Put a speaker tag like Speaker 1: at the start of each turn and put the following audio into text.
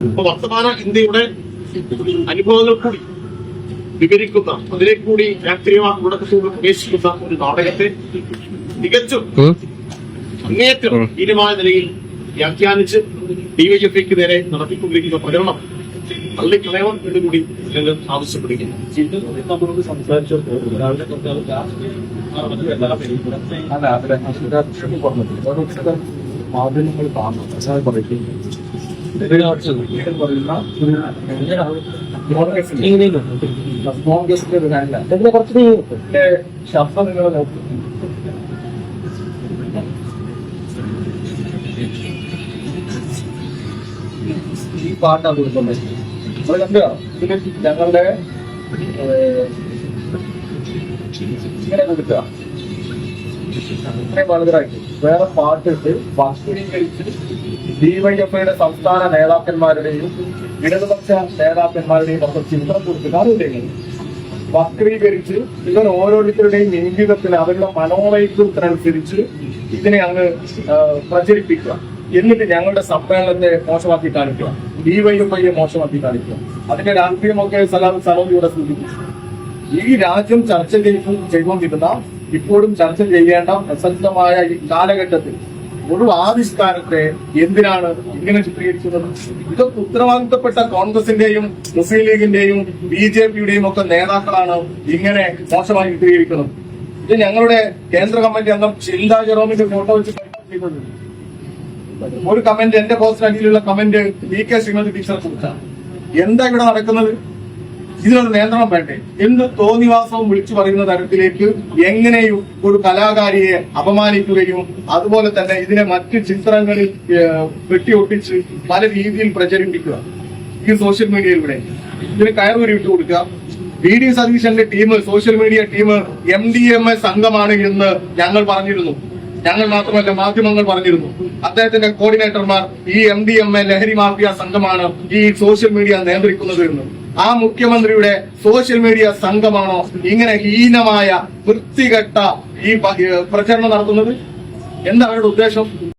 Speaker 1: ഇപ്പൊ വർത്തമാന ഇന്ത്യയുടെ അനുഭവങ്ങൾ കൂടി വിവരിക്കുന്ന, അതിനെ കൂടി രാഷ്ട്രീയമാക്കുള്ള പ്രവേശിക്കുന്ന ഒരു നാടകത്തെ തികച്ചും അങ്ങേറ്റം തീരുമാന നിലയിൽ വ്യാഖ്യാനിച്ച് ഡിവൈഎഫ്ഐക്ക് നേരെ നടത്തിക്കൊണ്ടിരിക്കുന്ന പ്രചരണം തള്ളിക്കളയണം എന്നുകൂടി ഞങ്ങൾ ആവശ്യപ്പെടുകയാണ്.
Speaker 2: മാധ്യമങ്ങൾ കാണുന്നു ശബ്ദം നിങ്ങൾ നോക്കും. ഈ പാട്ടാണ് കൊടുക്കുന്നത്. നമ്മൾ കണ്ടോ ഞങ്ങളുടെ ഇങ്ങനെ കൊടുക്കുക വലുതായിട്ട് വേറെ പാട്ടിട്ട് വസ്തുതീകരിച്ച് ഡിവൈഎഫ്ഐയുടെ സംസ്ഥാന നേതാക്കന്മാരുടെയും ഇടതുപക്ഷ നേതാക്കന്മാരുടെയും ഒക്കെ ചിത്രം കൊടുക്കുക. അറിയില്ലെങ്കിൽ വക്രീകരിച്ച് ഇവർ ഓരോരുത്തരുടെയും ഇംഗിതത്തിന് അവരുടെ മനോവൈകൃതത്തിനനുസരിച്ച് ഇതിനെ അങ്ങ് പ്രചരിപ്പിക്കുക. എന്നിട്ട് ഞങ്ങളുടെ സമ്മേളനത്തെ മോശമാക്കി കാണിക്കുക, ഡിവൈഎഫ്ഐയെ മോശമാക്കി കാണിക്കുക. അതിന്റെ രാഷ്ട്രീയമൊക്കെ സലോദിയുടെ സൂചിപ്പിച്ചു. ഈ രാജ്യം ചർച്ച ചെയ്തുകൊണ്ടിരുന്ന, ഇപ്പോഴും ചർച്ച ചെയ്യേണ്ട പ്രസക്തമായ ഈ കാലഘട്ടത്തിൽ ഒരു ആവിഷ്കാരത്തെ എന്തിനാണ് ഇങ്ങനെ ചിത്രീകരിക്കുന്നത്? ഇതൊക്കെ ഉത്തരവാദിത്തപ്പെട്ട കോൺഗ്രസിന്റെയും മുസ്ലിം ലീഗിന്റെയും ബിജെപിയുടെയും ഒക്കെ നേതാക്കളാണ് ഇങ്ങനെ മോശമായി ചിത്രീകരിക്കുന്നത്. ഇത് ഞങ്ങളുടെ കേന്ദ്ര കമ്മിറ്റി അംഗം ചിന്താ ജെറോമിന്റെ ഫോട്ടോ വെച്ച് ഒരു കമന്റ്, എന്റെ പോസ്റ്റിന് അടിയിലുള്ള കമന്റ് VK ശ്രീമതി ടീച്ചറെ കുറിച്ചാണ്. എന്താ ഇവിടെ നടക്കുന്നത്? ഇതിനൊരു നിയന്ത്രണം വേണ്ടേ? എന്ത് തോന്നിവാസവും വിളിച്ചു പറയുന്ന തരത്തിലേക്ക് എങ്ങനെയും ഒരു കലാകാരിയെ അപമാനിക്കുകയും അതുപോലെ തന്നെ ഇതിനെ മറ്റ് ചിത്രങ്ങളിൽ വെട്ടിയൊട്ടിച്ച് പല രീതിയിൽ പ്രചരിപ്പിക്കുക ഈ സോഷ്യൽ മീഡിയയിലൂടെ. ഇതിന് കയറൂരി വിട്ടു കൊടുക്കുക. VD സതീശന്റെ team, social media team MDMA സംഘമാണ് എന്ന് ഞങ്ങൾ പറഞ്ഞിരുന്നു. ഞങ്ങൾ മാത്രമല്ല, മാധ്യമങ്ങൾ പറഞ്ഞിരുന്നു. അദ്ദേഹത്തിന്റെ കോർഡിനേറ്റർമാർ ഈ MDMA ലഹരി മാഫിയ സംഘമാണ് ഈ സോഷ്യൽ മീഡിയ നിയന്ത്രിക്കുന്നത് എന്ന്. ആ മുഖ്യമന്ത്രിയുടെ സോഷ്യൽ മീഡിയ സംഘമാണോ ഇങ്ങനെ ഹീനമായ വൃത്തികെട്ട ഈ പ്രചരണം നടത്തുന്നത്? എന്താ അവരുടെ ഉദ്ദേശം?